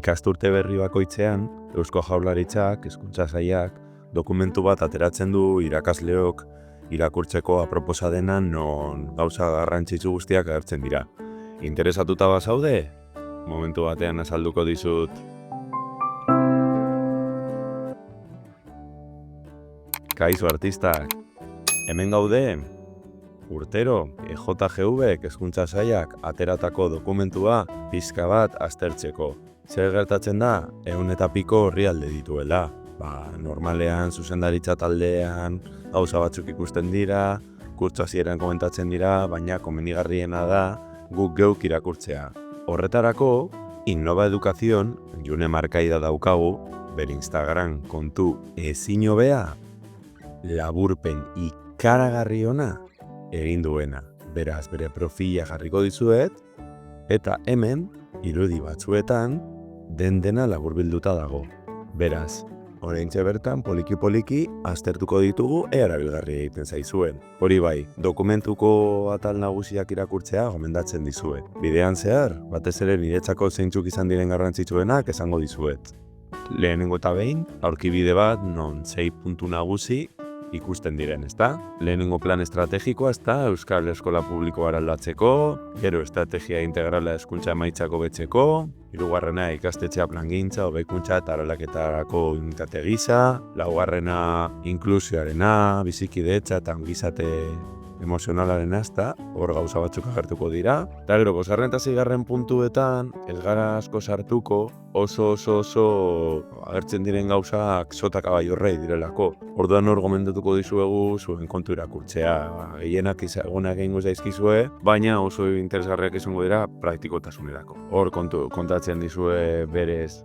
Ikasturte berri bakoitzean, Eusko Jaurlaritzak, Hezkuntza Sailak, dokumentu bat ateratzen du irakasleok irakurtzeko aproposa dena non gauza garrantzitsu guztiak agertzen dira. Interesatuta bazaude? Momentu batean azalduko dizut. Kaixo artistak, hemen gaude, urtero EJGVek Hezkuntza Sailak ateratako dokumentua pixka bat aztertzeko. Zer gertatzen da, 100 eta piko orrialde dituela. Normalean, zuzendaritza taldean, gauza batzuk ikusten dira, kurtso hasieran komentatzen dira, baina komenigarriena da guk geuk irakurtzea. Horretarako, Innova Educación, June Markaida daukagu, bere Instagram kontu ezin hobea, laburpen ikaragarri ona egin duena. Beraz, bere profila jarriko dizuet, eta hemen, irudi batzuetan, dena laburbilduta dago. Beraz, oraintxe bertan poliki-poliki aztertuko ditugu erabilgarri egiten zaizuen. Hori bai, dokumentuko atal nagusiak irakurtzea gomendatzen dizuet. Bidean zehar, batez ere niretzako zeintzuk izan diren garrantzitsuenak esango dizuet. Lehenengo eta behin, aurkibide bat non 6 puntu nagusi ikusten diren, ezta? Lehenengo plan estrategikoa, ezta? Euskal Eskola Publikoa eraldatzeko, gero estrategia integrala hezkuntza emaitzak hobetzeko, hirugarrena ikastetxea plangintza, hobekuntza eta eraldaketarako unitate gisa, laugarrena inklusioarena, bizikidetza eta ongizate emozionalaren ezta, hor gauza batzuk agertuko dira. Eta gero, 5. eta 6. puntuetan, ez gara asko sartuko, oso agertzen diren gauzak sota kabaiorrei direlako. Orduan hor gomendatuko dizuegu zuen kontu irakurtzea. Gehienak ezagunak egingo zaizkizue, baina oso interesgarriak izango dira praktikotasunerako. Hor kontatzen dizue berez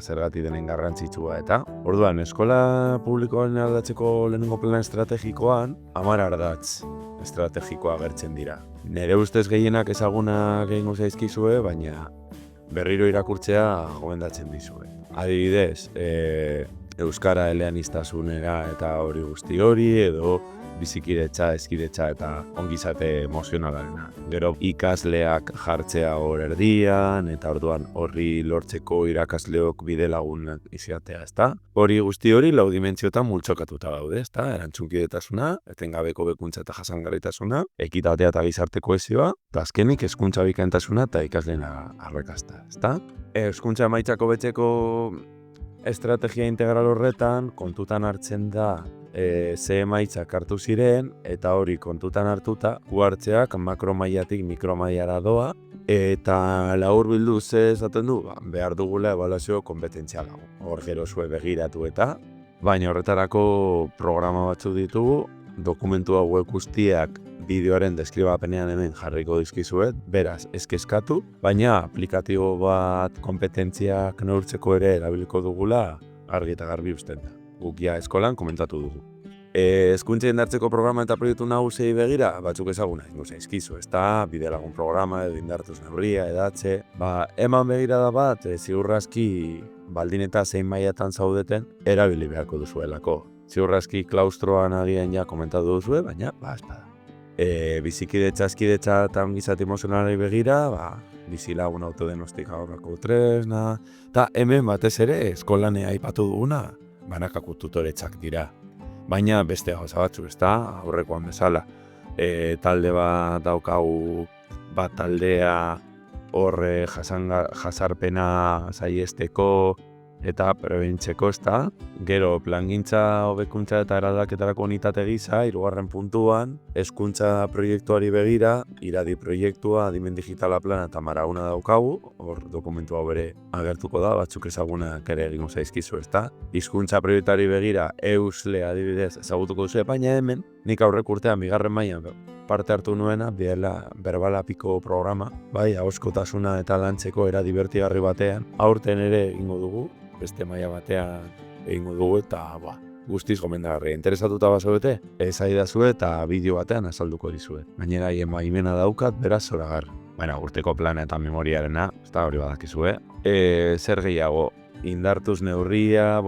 zergatik denen garrantzitsua eta. Orduan, eskola publikoan aldatzeko lehenengo plan estrategikoan, 10 ardatz estrategikoa agertzen dira. Nere ustez gehienak ezagunak egingo zaizkizue, baina berriro irakurtzea gomendatzen dizue. Adibidez, euskara eleaniztasunera eta hori guzti hori, edo bizikidetza, hezkidetza eta ongizate emozionalarena. Gero ikasleak jartzea hor erdian, eta orduan horri lortzeko irakasleok bide lagunak izatea, ezta? Hori guzti hori 4 dimentsiotan multzokatuta daude, ezta? Erantzunkidetasuna, etengabeko hobekuntza eta jasangarritasuna, ekitatea eta gizarte kohesioa, eta azkenik hezkuntza bikaintasuna eta ikasleen arrakasta, ezta? Hezkuntza emaitzak hobetzeko estrategia integral horretan kontutan hartzen da ze emaitzak hartu ziren, eta hori kontutan hartuta, hartzeak makromailatik mikromailara doa, eta laburbildu ze esaten du, behar dugula ebaluazio konpetentziala. Hor gero zue begiratu eta, baina horretarako programa batzu ditugu, dokumentu hauek guztiak bideoaren deskribapenean hemen jarriko dizkizuet, beraz ez kezkatu, baina aplikatibo bat konpetentziak neurtzeko ere erabiliko dugula argi eta garbi usten da. Guk ja eskolan komentatu dugu. Hezkuntza indartzeko programa eta proiektu nagusiei begira, batzuk ezaguna ingo zaizkizu, ezta? Bidelagun programa edo indartuz neurria, edatze. Eman begirada bat, ziurraski baldin eta zein mailatan zaudeten, erabili beharko duzuelako. Ziurraski klaustroan agian ja komentatu duzue, baina, espada. Bizikidetza, hezkidetza eta ongizate emozionalari begira, bizilagun autodiagnostikako tresna, eta hemen batez ere eskolanea aipatu duguna, banakako tutoretzak dira. Baina beste gauza batzuk, ezta, aurrekoan bezala. Talde bat daukagu, bat taldea horre jasarpena saihesteko eta prebentzeko, ezta. Gero plangintza, hobekuntza eta eraldaketarako unitate gisa, 3. puntuan, hezkuntza proiektuari begira, iradi proiektua, adimen digitala plana eta marauna daukagu, hor dokumentu hau bere agertuko da, batzuk ezagunak ere egingo zaizkizu, ezta. Hizkuntza proiektuari begira, EUSLE adibidez ezagutuko duzu, baina hemen, nik aurrek urtean 2. mailan parte hartu nuena, berbalapiko programa, ahoskotasuna eta lantzeko era divertigarri batean, aurten ere egingo dugu, beste maila batean egingo dugu eta guztiz gomendagarria. Interesatuta bazaudete, ezaidazue eta bideo batean azalduko dizuet. Gainera hien baimena daukat, beraz zoragar. Urteko plana eta memoriarena, ez da hori badakizue. Zer gehiago, indartuz neurria,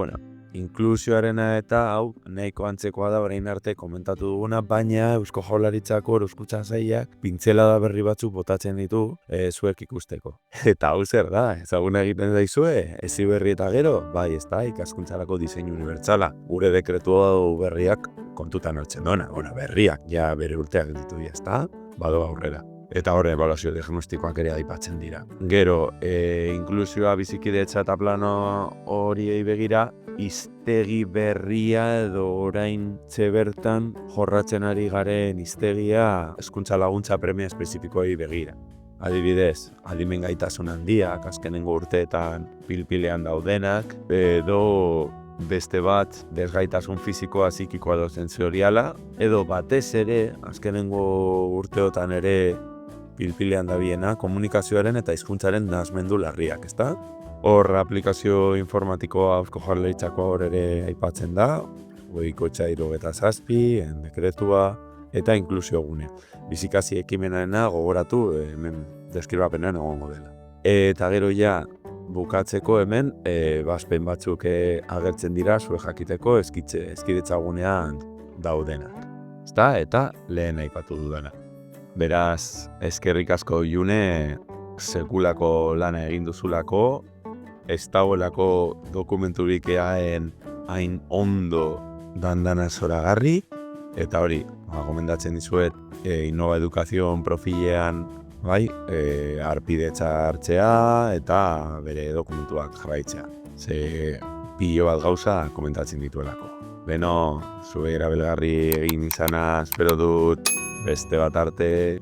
inklusioarena eta hau nahiko antzekoa da orain arte komentatu duguna, baina Eusko Jaurlaritzako Euskuntza Sailak pintzelada berri batzuk botatzen ditu zuek ikusteko. Eta hau zer da, ezaguna egiten daizue, Heziberri eta gero, bai, ez da, ikaskuntzarako diseinu unibertsala. Gure dekretu hau berriak kontutan hartzen dona, berriak, ja bere urteak ditu, ez da, bado aurrera. Eta horre ebaluazio diagnostikoak ere aipatzen dira. Gero, inklusioa bizikidetza eta plano horiei begira, hiztegi berria edo orain bertan jorratzen ari garen hiztegia hezkuntza laguntza premia espezifikoei begira. Adibidez, adimen gaitasun handiak, azkenengo urteetan pil-pilean daudenak, edo beste bat desgaitasun fisikoa, psikikoa edo sensoriala, edo batez ere, azkenengo urteotan ere pil-pilean dabiena, komunikazioaren eta hizkuntzaren nahasmendu larriak, ezta? Hor aplikazio informatikoa Eusko Jaurlaritzako hor ere aipatzen da, 2007 dekretua eta inklusio gune. Bizikasi ekimenarena gogoratu hemen deskribapenean egongo dela. Eta gero ja bukatzeko hemen bazpen batzuk agertzen dira zure jakiteko eskidetzagunean daudenak. Ezta? Eta lehen aipatu dudana. Beraz, eskerrik asko June, sekulako lana egin duzulako, ez dagoelako dokumenturik hain ondo dandana zoragarri, eta hori, gomendatzen dizuet, Innova Educazion profilean, bai, arpidetza hartzea eta bere dokumentuak jarraitzea. Ze pilo bat gauza komentatzen dituelako. Beno, zure erabilgarri egin izana, espero dut, beste bat arte.